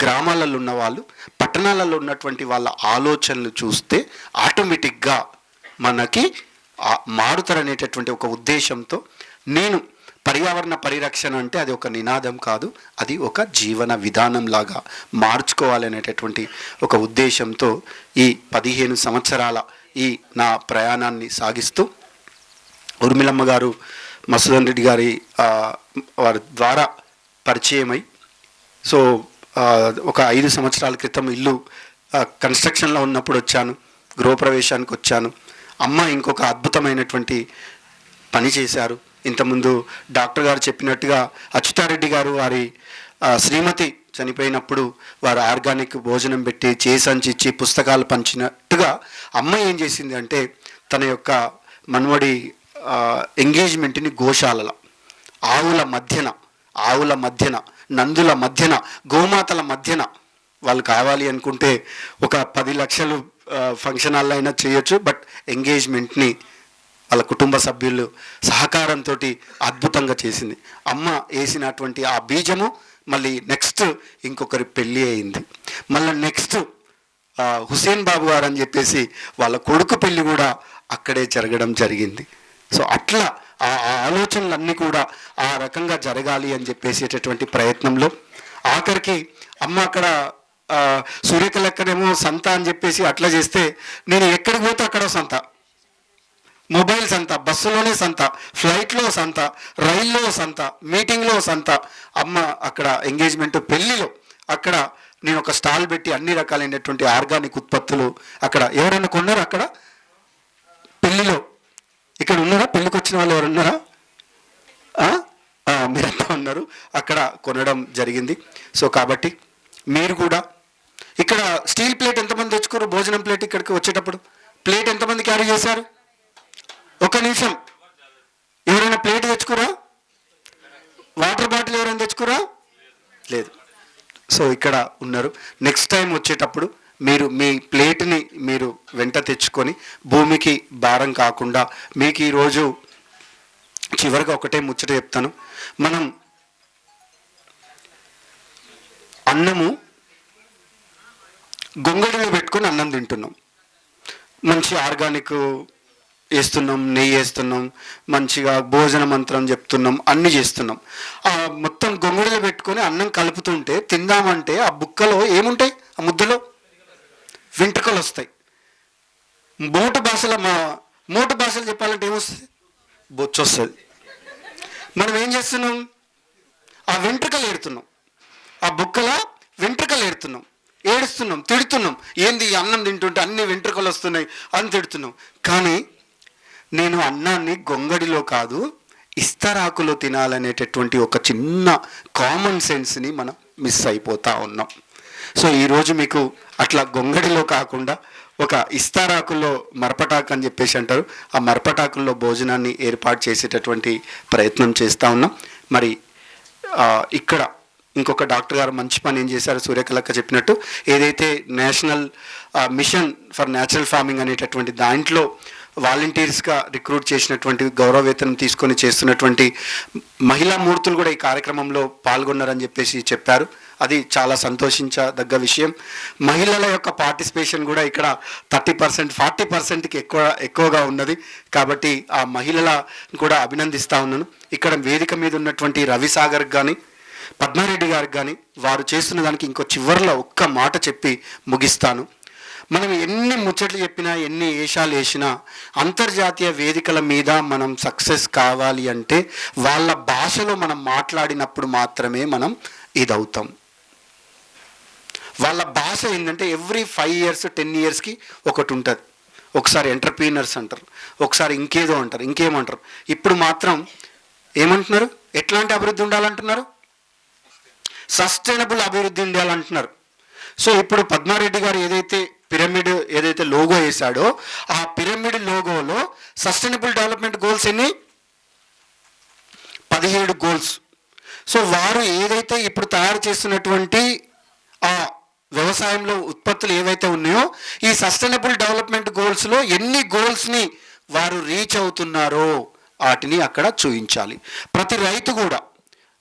గ్రామాలలో ఉన్న వాళ్ళు పట్టణాలలో ఉన్నటువంటి వాళ్ళ ఆలోచనలు చూస్తే ఆటోమేటిక్గా మనకి మారుతారనేటటువంటి ఒక ఉద్దేశంతో నేను పర్యావరణ పరిరక్షణ అంటే అది ఒక నినాదం కాదు, అది ఒక జీవన విధానం లాగా మార్చుకోవాలనేటటువంటి ఒక ఉద్దేశంతో ఈ 15 సంవత్సరాల ఈ నా ప్రయాణాన్ని సాగిస్తూ ఉర్మిళమ్మ గారు మసూదన్ రెడ్డి గారి వారి ద్వారా పరిచయమై, సో ఒక 5 సంవత్సరాల క్రితం ఇల్లు కన్స్ట్రక్షన్లో ఉన్నప్పుడు వచ్చాను, గృహప్రవేశానికి వచ్చాను. అమ్మ ఇంకొక అద్భుతమైనటువంటి పని చేశారు. ఇంతకుముందు డాక్టర్ గారు చెప్పినట్టుగా అచ్యుతారెడ్డి గారు వారి శ్రీమతి చనిపోయినప్పుడు వారు ఆర్గానిక్ భోజనం పెట్టి చేసంచి ఇచ్చి పుస్తకాలు పంచినట్టుగా అమ్మ ఏం చేసింది అంటే తన యొక్క మనవడి ఎంగేజ్మెంట్ని గోశాలల ఆవుల మధ్యన నందుల మధ్యన గోమాతల మధ్యన వాళ్ళు కావాలి అనుకుంటే ఒక 10 లక్షలు ఫంక్షన్ హాల్లో అయినా చేయొచ్చు. బట్ ఎంగేజ్మెంట్ని వాళ్ళ కుటుంబ సభ్యులు సహకారంతో అద్భుతంగా చేసింది. అమ్మ వేసినటువంటి ఆ బీజము మళ్ళీ నెక్స్ట్ ఇంకొకరి పెళ్ళి అయింది. మళ్ళీ నెక్స్ట్ హుసేన్ బాబు గారు అని చెప్పేసి వాళ్ళ కొడుకు పెళ్ళి కూడా అక్కడే జరగడం జరిగింది. సో అట్లా ఆ ఆలోచనలన్నీ కూడా ఆ రకంగా జరగాలి అని చెప్పేసేటటువంటి ప్రయత్నంలో ఆఖరికి అమ్మ అక్కడ సూర్యక లెక్కనేమో సంత అని చెప్పేసి అట్లా చేస్తే నేను ఎక్కడికి పోతే అక్కడ సంత, మొబైల్ సంత, బస్సులోనే సంత, ఫ్లైట్లో సంత, రైల్లో సంత, మీటింగ్లో సంత. అమ్మ అక్కడ ఎంగేజ్మెంట్ పెళ్ళిలో అక్కడ నేను ఒక స్టాల్ పెట్టి అన్ని రకాలైనటువంటి ఆర్గానిక్ ఉత్పత్తులు అక్కడ ఎవరైనా కొన్నారా? అక్కడ పెళ్ళిలో ఇక్కడ ఉన్నారా? పెళ్ళికి వచ్చిన వాళ్ళు ఎవరు ఉన్నారా? మీరంతా ఉన్నారు. అక్కడ కొనడం జరిగింది. సో కాబట్టి మీరు కూడా ఇక్కడ స్టీల్ ప్లేట్ ఎంతమంది తెచ్చుకోరు? భోజనం ప్లేట్ ఇక్కడికి వచ్చేటప్పుడు ప్లేట్ ఎంతమంది క్యారీ చేశారు? ఒక నిమిషం, ఎవరైనా ప్లేట్ తెచ్చుకోరా? వాటర్ బాటిల్ ఎవరైనా తెచ్చుకోరా? లేదు. సో ఇక్కడ ఉన్నారు. నెక్స్ట్ టైం వచ్చేటప్పుడు మీరు మీ ప్లేట్ని మీరు వెంట తెచ్చుకొని భూమికి భారం కాకుండా మీకు ఈరోజు చివరిగా ఒకటే ముచ్చట చెప్తాను. మనం అన్నము గొంగడిలో పెట్టుకొని అన్నం తింటున్నాం, మంచి ఆర్గానిక్ వేస్తున్నాం, నెయ్యి వేస్తున్నాం, మంచిగా భోజన మంత్రం చెప్తున్నాం, అన్నీ చేస్తున్నాం. ఆ మొత్తం గొంగడిలో పెట్టుకొని అన్నం కలుపుతుంటే తిందామంటే ఆ బుక్కలో ఏముంటాయి? ఆ ముద్దలో వెంట్రుకలు వస్తాయి. మోటు భాషలు చెప్పాలంటే ఏమొస్తుంది? బొచ్చు వస్తుంది. మనం ఏం చేస్తున్నాం? ఆ వెంట్రుకలు ఏడుతున్నాం, ఆ బుక్కల వెంట్రుకలు ఏడుస్తున్నాం, తిడుతున్నాం. ఏంది అన్నం తింటుంటే అన్ని వెంట్రుకలు వస్తున్నాయి అని తిడుతున్నాం. కానీ నేను అన్నాన్ని గొంగడిలో కాదు ఇస్తరాకులో తినాలనేటటువంటి ఒక చిన్న కామన్ సెన్స్ని మనం మిస్ అయిపోతూ ఉన్నాం. సో ఈరోజు మీకు అట్లా గొంగడిలో కాకుండా ఒక ఇస్తారాకుల్లో మరపటాకు అని చెప్పేసి అంటారు, ఆ మరపటాకుల్లో భోజనాన్ని ఏర్పాటు చేసేటటువంటి ప్రయత్నం చేస్తూ ఉన్నాం. మరి ఇక్కడ ఇంకొక డాక్టర్ గారు మంచి పని ఏం చేశారు, సూర్యకళక్క చెప్పినట్టు ఏదైతే national mission for natural farming అనేటటువంటి దాంట్లో వాలంటీర్స్గా రిక్రూట్ చేసినటువంటి గౌరవ వేతనం తీసుకొని చేస్తున్నటువంటి మహిళా మూర్తులు కూడా ఈ కార్యక్రమంలో పాల్గొన్నారని చెప్పేసి చెప్పారు. అది చాలా సంతోషించదగ్గ విషయం. మహిళల యొక్క పార్టిసిపేషన్ కూడా ఇక్కడ 30%, 40%కి ఎక్కువగా ఉన్నది. కాబట్టి ఆ మహిళల కూడా అభినందిస్తూ ఉన్నాను. ఇక్కడ వేదిక మీద ఉన్నటువంటి రవిసాగర్కి కానీ పద్మారెడ్డి గారికి కానీ వారు చేస్తున్న దానికి ఇంకో చివరిలో ఒక్క మాట చెప్పి ముగిస్తాను. మనం ఎన్ని ముచ్చట్లు చెప్పినా, ఎన్ని వేషాలు వేసినా అంతర్జాతీయ వేదికల మీద మనం సక్సెస్ కావాలి అంటే వాళ్ళ భాషలో మనం మాట్లాడినప్పుడు మాత్రమే మనం ఇదవుతాం. వాళ్ళ భాష ఏంటంటే ఎవ్రీ 5 years 10 yearsకి ఒకటి ఉంటుంది. ఒకసారి ఎంటర్ప్రీనర్స్ అంటారు, ఒకసారి ఇంకేదో అంటారు, ఇంకేమంటారు. ఇప్పుడు మాత్రం ఏమంటున్నారు? ఎట్లాంటి అభివృద్ధి ఉండాలంటున్నారు? సస్టైనబుల్ అభివృద్ధి ఉండాలంటున్నారు. సో ఇప్పుడు పద్మారెడ్డి గారు ఏదైతే పిరమిడ్ ఏదైతే లోగో వేశాడో ఆ పిరమిడ్ లోగోలో సస్టైనబుల్ డెవలప్మెంట్ గోల్స్ ఎన్ని? 17 గోల్స్. సో వారు ఏదైతే ఇప్పుడు తయారు చేస్తున్నటువంటి ఆ వ్యవసాయంలో ఉత్పత్తులు ఏవైతే ఉన్నాయో ఈ సస్టైనబుల్ డెవలప్మెంట్ గోల్స్లో ఎన్ని గోల్స్ని వారు రీచ్ అవుతున్నారో వాటిని అక్కడ చూపించాలి. ప్రతి రైతు కూడా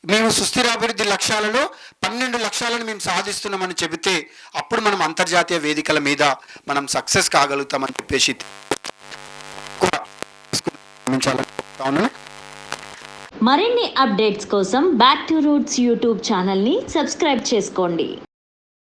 మేము సుస్థిరాభివృద్ధి లక్ష్యాలలో 12 లక్ష్యాలను మేము సాధిస్తున్నామని చెబితే అప్పుడు మనం అంతర్జాతీయ వేదికల మీద మనం సక్సెస్ కాగలుగుతామని చెప్పేసి మరిన్ని అప్డేట్స్ కోసం బ్యాక్ టు రూట్స్ యూట్యూబ్ ఛానల్ని సబ్స్క్రైబ్ చేసుకోండి.